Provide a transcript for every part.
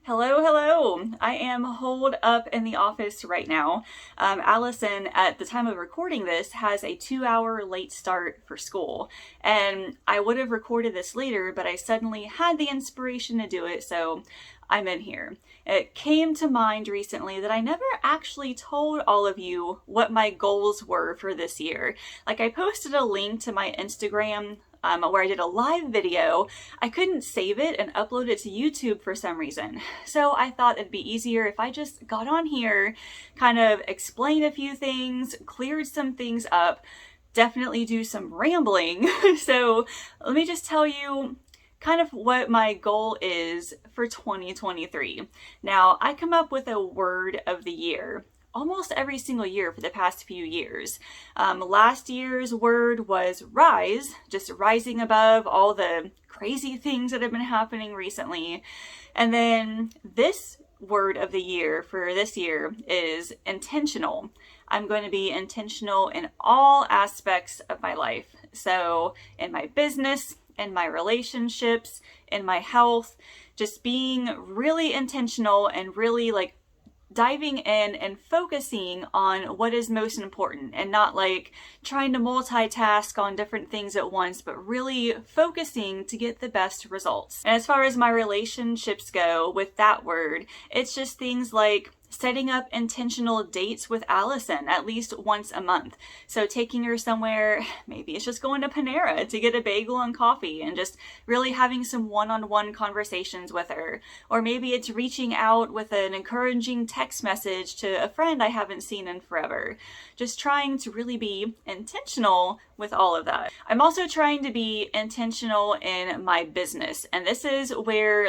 Hello, hello. I am holed up in the office right now. Allison, at the time of recording this, has a 2 hour late start for school. And I would have recorded this later, but I suddenly had the inspiration to do it, so I'm in here. It came to mind recently that I never actually told all of you what my goals were for this year. Like, I posted a link to my Instagram where I did a live video. I couldn't save it and upload it to YouTube for some reason. So I thought it'd be easier if I just got on here, kind of explained a few things, cleared some things up, definitely do some rambling. So let me just tell you kind of what my goal is for 2023. Now, I come up with a word of the year almost every single year for the past few years. Last year's word was rise, just rising above all the crazy things that have been happening recently. And then this word of the year for this year is intentional. I'm going to be intentional in all aspects of my life. So in my business, in my relationships, in my health, just being really intentional and really diving in and focusing on what is most important and not like trying to multitask on different things at once, but really focusing to get the best results. And as far as my relationships go with that word, it's just things like setting up intentional dates with Allison at least once a month. So taking her somewhere, maybe it's just going to Panera to get a bagel and coffee and just really having some one-on-one conversations with her. Or maybe it's reaching out with an encouraging text message to a friend I haven't seen in forever. Just trying to really be intentional with all of that. I'm also trying to be intentional in my business. And this is where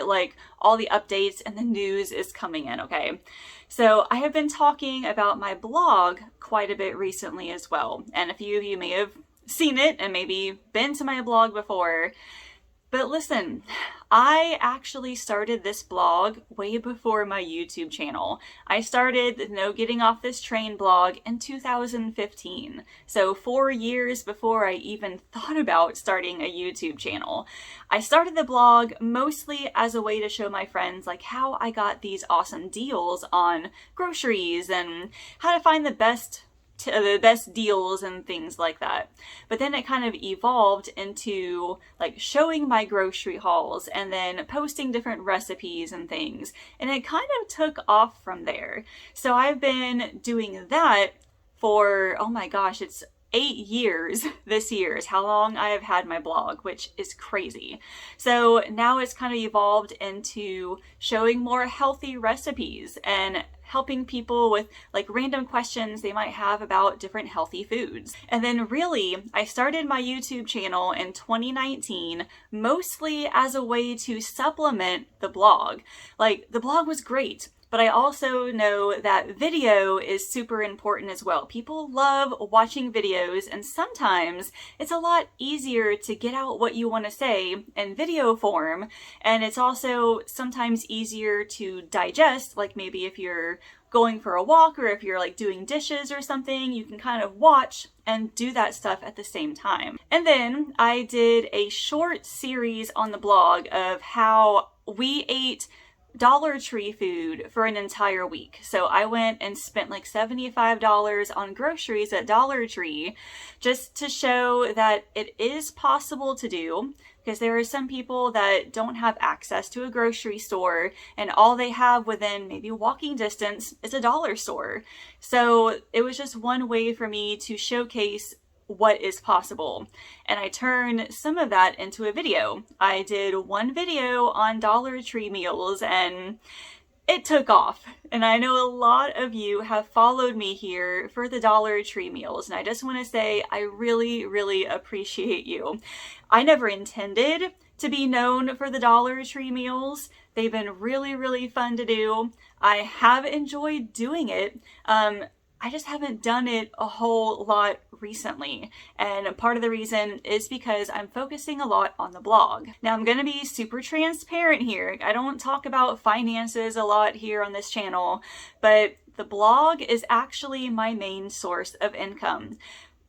all the updates and the news is coming in, okay? So I have been talking about my blog quite a bit recently as well. And a few of you may have seen it and maybe been to my blog before. But listen, I actually started this blog way before my YouTube channel. I started the No Getting Off This Train blog in 2015. So 4 years before I even thought about starting a YouTube channel. I started the blog mostly as a way to show my friends how I got these awesome deals on groceries and how to find the best deals and things like that. But then it kind of evolved into showing my grocery hauls and then posting different recipes and things. And it kind of took off from there. So I've been doing that for, oh my gosh, it's 8 years this year is how long I have had my blog, which is crazy. So now it's kind of evolved into showing more healthy recipes and helping people with random questions they might have about different healthy foods. And then really, I started my YouTube channel in 2019, mostly as a way to supplement the blog. The blog was great, but I also know that video is super important as well. People love watching videos, and sometimes it's a lot easier to get out what you want to say in video form. And it's also sometimes easier to digest, maybe if you're going for a walk or if you're doing dishes or something, you can kind of watch and do that stuff at the same time. And then I did a short series on the blog of how we ate Dollar Tree food for an entire week. So I went and spent $75 on groceries at Dollar Tree just to show that it is possible to do, because there are some people that don't have access to a grocery store and all they have within maybe walking distance is a dollar store. So it was just one way for me to showcase what is possible. And I turned some of that into a video. I did one video on Dollar Tree meals and it took off. And I know a lot of you have followed me here for the Dollar Tree meals. And I just want to say I really, really appreciate you. I never intended to be known for the Dollar Tree meals. They've been really, really fun to do. I have enjoyed doing it. I just haven't done it a whole lot recently. And part of the reason is because I'm focusing a lot on the blog. Now, I'm going to be super transparent here. I don't talk about finances a lot here on this channel, but the blog is actually my main source of income.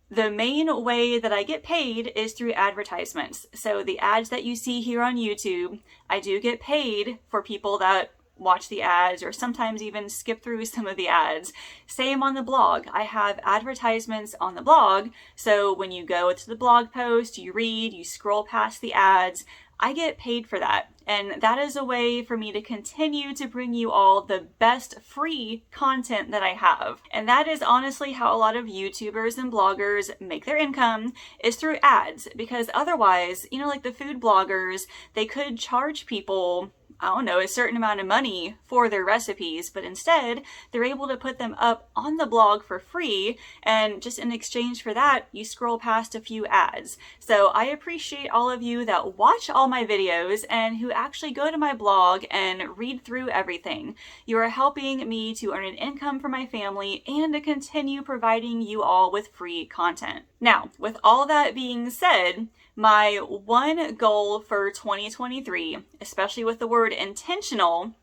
The main way that I get paid is through advertisements. So the ads that you see here on YouTube, I do get paid for people that watch the ads or sometimes even skip through some of the ads. Same on the blog. I have advertisements on the blog, so when you go to the blog post, you read, you scroll past the ads, I get paid for that. And that is a way for me to continue to bring you all the best free content that I have. And that is honestly how a lot of YouTubers and bloggers make their income, is through ads. Because otherwise, like the food bloggers, they could charge people, I don't know, a certain amount of money for their recipes, but instead they're able to put them up on the blog for free, and just in exchange for that, you scroll past a few ads. So I appreciate all of you that watch all my videos and who actually go to my blog and read through everything. You are helping me to earn an income for my family and to continue providing you all with free content. Now, with all that being said, my one goal for 2023, especially with the word intentional,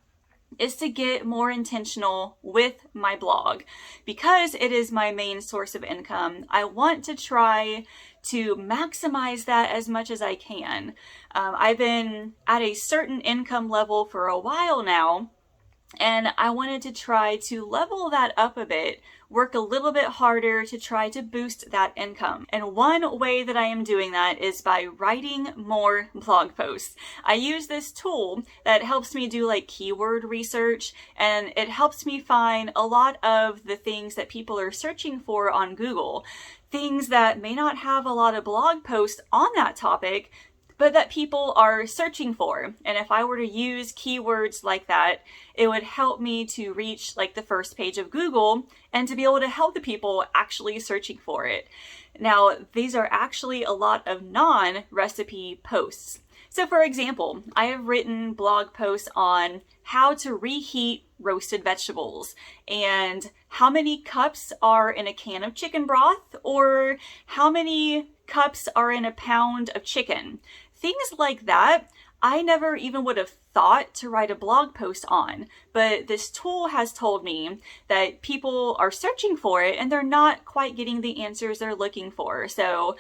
is to get more intentional with my blog. Because it is my main source of income, I want to try to maximize that as much as I can. I've been at a certain income level for a while now, and I wanted to try to level that up a bit, work a little bit harder to try to boost that income. And one way that I am doing that is by writing more blog posts. I use this tool that helps me do like keyword research, and it helps me find a lot of the things that people are searching for on Google. Things that may not have a lot of blog posts on that topic, but that people are searching for. And if I were to use keywords like that, it would help me to reach like the first page of Google and to be able to help the people actually searching for it. Now, these are actually a lot of non-recipe posts. So for example, I have written blog posts on how to reheat roasted vegetables and how many cups are in a can of chicken broth, or how many cups are in a pound of chicken. Things like that, I never even would have thought to write a blog post on, but this tool has told me that people are searching for it and they're not quite getting the answers they're looking for. So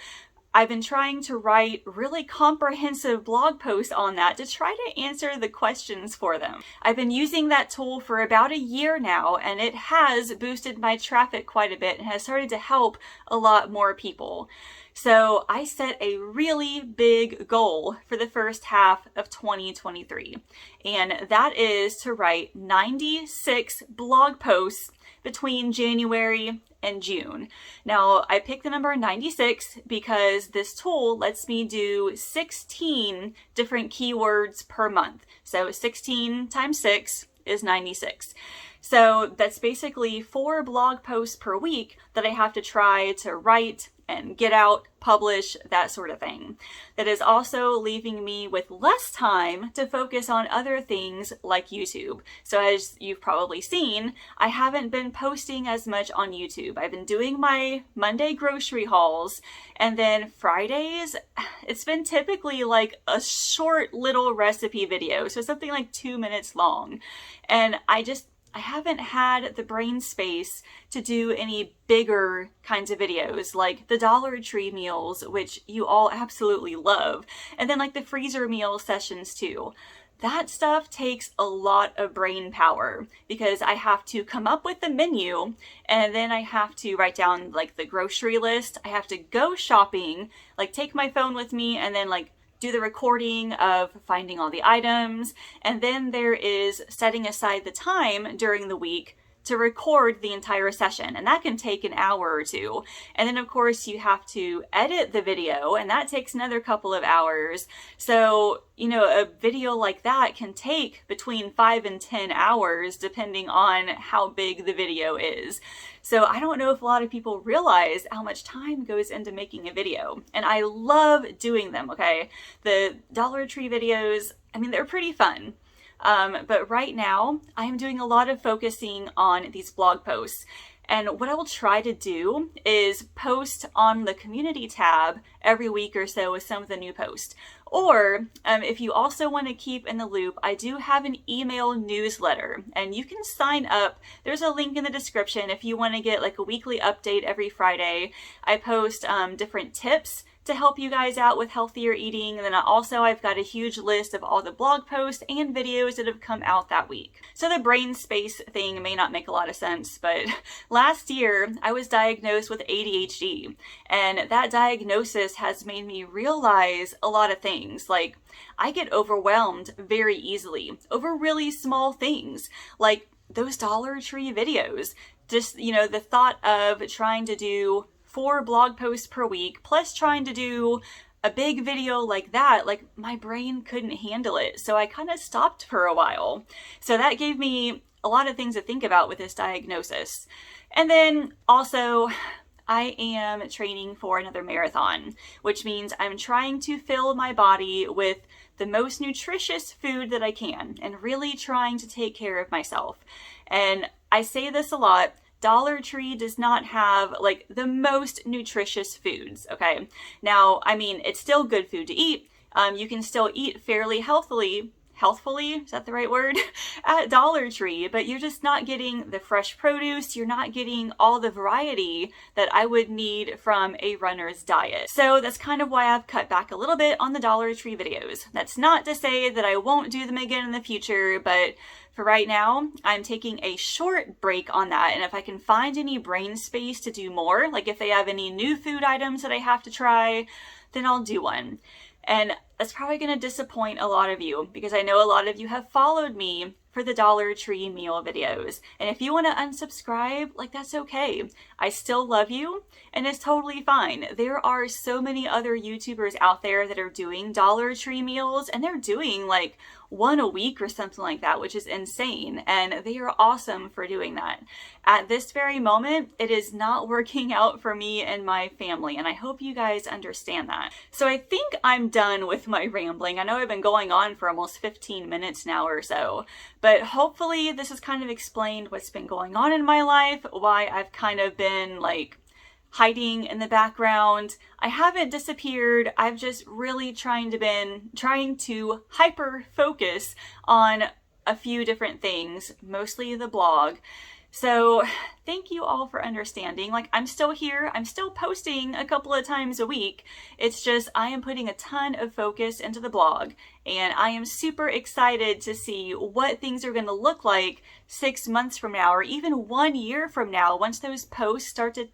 I've been trying to write really comprehensive blog posts on that to try to answer the questions for them. I've been using that tool for about a year now, and it has boosted my traffic quite a bit and has started to help a lot more people. So I set a really big goal for the first half of 2023, and that is to write 96 blog posts between January and June. Now, I picked the number 96 because this tool lets me do 16 different keywords per month. So 16 times 6 is 96. So that's basically 4 blog posts per week that I have to try to write and get out, publish, that sort of thing. That is also leaving me with less time to focus on other things like YouTube. So as you've probably seen, I haven't been posting as much on YouTube. I've been doing my Monday grocery hauls, and then Fridays, it's been typically like a short little recipe video. So something like 2 minutes long. And I haven't had the brain space to do any bigger kinds of videos like the Dollar Tree meals, which you all absolutely love, and then like the freezer meal sessions too. That stuff takes a lot of brain power because I have to come up with the menu, and then I have to write down like the grocery list. I have to go shopping, like take my phone with me, and then like do the recording of finding all the items, and then there is setting aside the time during the week to record the entire session, and that can take an hour or two. And then of course you have to edit the video, and that takes another couple of hours. So, a video like that can take between 5 and 10 hours depending on how big the video is. So I don't know if a lot of people realize how much time goes into making a video, and I love doing them, okay? The Dollar Tree videos, they're pretty fun. But right now, I am doing a lot of focusing on these blog posts. And what I will try to do is post on the community tab every week or so with some of the new posts. Or if you also want to keep in the loop, I do have an email newsletter, and you can sign up. There's a link in the description if you want to get like a weekly update every Friday. I post different tips to help you guys out with healthier eating. And then I've got a huge list of all the blog posts and videos that have come out that week. So the brain space thing may not make a lot of sense, but last year I was diagnosed with ADHD, and that diagnosis has made me realize a lot of things. Like, I get overwhelmed very easily over really small things, like those Dollar Tree videos. Just, the thought of trying to do 4 blog posts per week, plus trying to do a big video like that, like my brain couldn't handle it. So I kind of stopped for a while. So that gave me a lot of things to think about with this diagnosis. And then also, I am training for another marathon, which means I'm trying to fill my body with the most nutritious food that I can and really trying to take care of myself. And I say this a lot, Dollar Tree does not have like the most nutritious foods, okay? Now, I mean, it's still good food to eat. You can still eat fairly healthfully, is that the right word? At Dollar Tree, but you're just not getting the fresh produce. You're not getting all the variety that I would need from a runner's diet. So that's kind of why I've cut back a little bit on the Dollar Tree videos. That's not to say that I won't do them again in the future, but for right now, I'm taking a short break on that. And if I can find any brain space to do more, like if they have any new food items that I have to try, then I'll do one. And that's probably going to disappoint a lot of you, because I know a lot of you have followed me for the Dollar Tree meal videos. And if you want to unsubscribe, like, that's okay. I still love you, and it's totally fine. There are so many other YouTubers out there that are doing Dollar Tree meals, and they're doing like 1 a week or something like that, which is insane. And they are awesome for doing that. At this very moment, it is not working out for me and my family, and I hope you guys understand that. So I think I'm done with my rambling. I know I've been going on for almost 15 minutes now or so, but hopefully this has kind of explained what's been going on in my life, why I've kind of been like hiding in the background. I haven't disappeared. I've just really trying to hyper focus on a few different things, mostly the blog. So thank you all for understanding. Like, I'm still here. I'm still posting a couple of times a week. It's just I am putting a ton of focus into the blog, and I am super excited to see what things are going to look like 6 months from now, or even 1 year from now, once those posts start to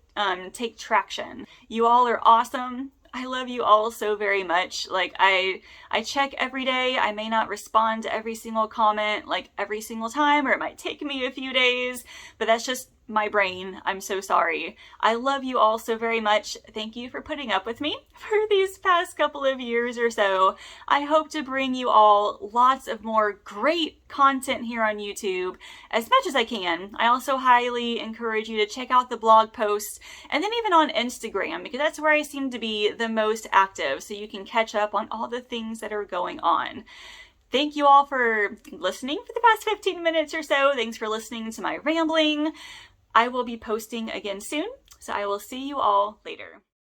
take traction. You all are awesome. I love you all so very much. Like, I check every day. I may not respond to every single comment like every single time, or it might take me a few days, but that's just my brain. I'm so sorry. I love you all so very much. Thank you for putting up with me for these past couple of years or so. I hope to bring you all lots of more great content here on YouTube as much as I can. I also highly encourage you to check out the blog posts, and then even on Instagram, because that's where I seem to be the most active, so you can catch up on all the things that are going on. Thank you all for listening for the past 15 minutes or so. Thanks for listening to my rambling. I will be posting again soon, so I will see you all later.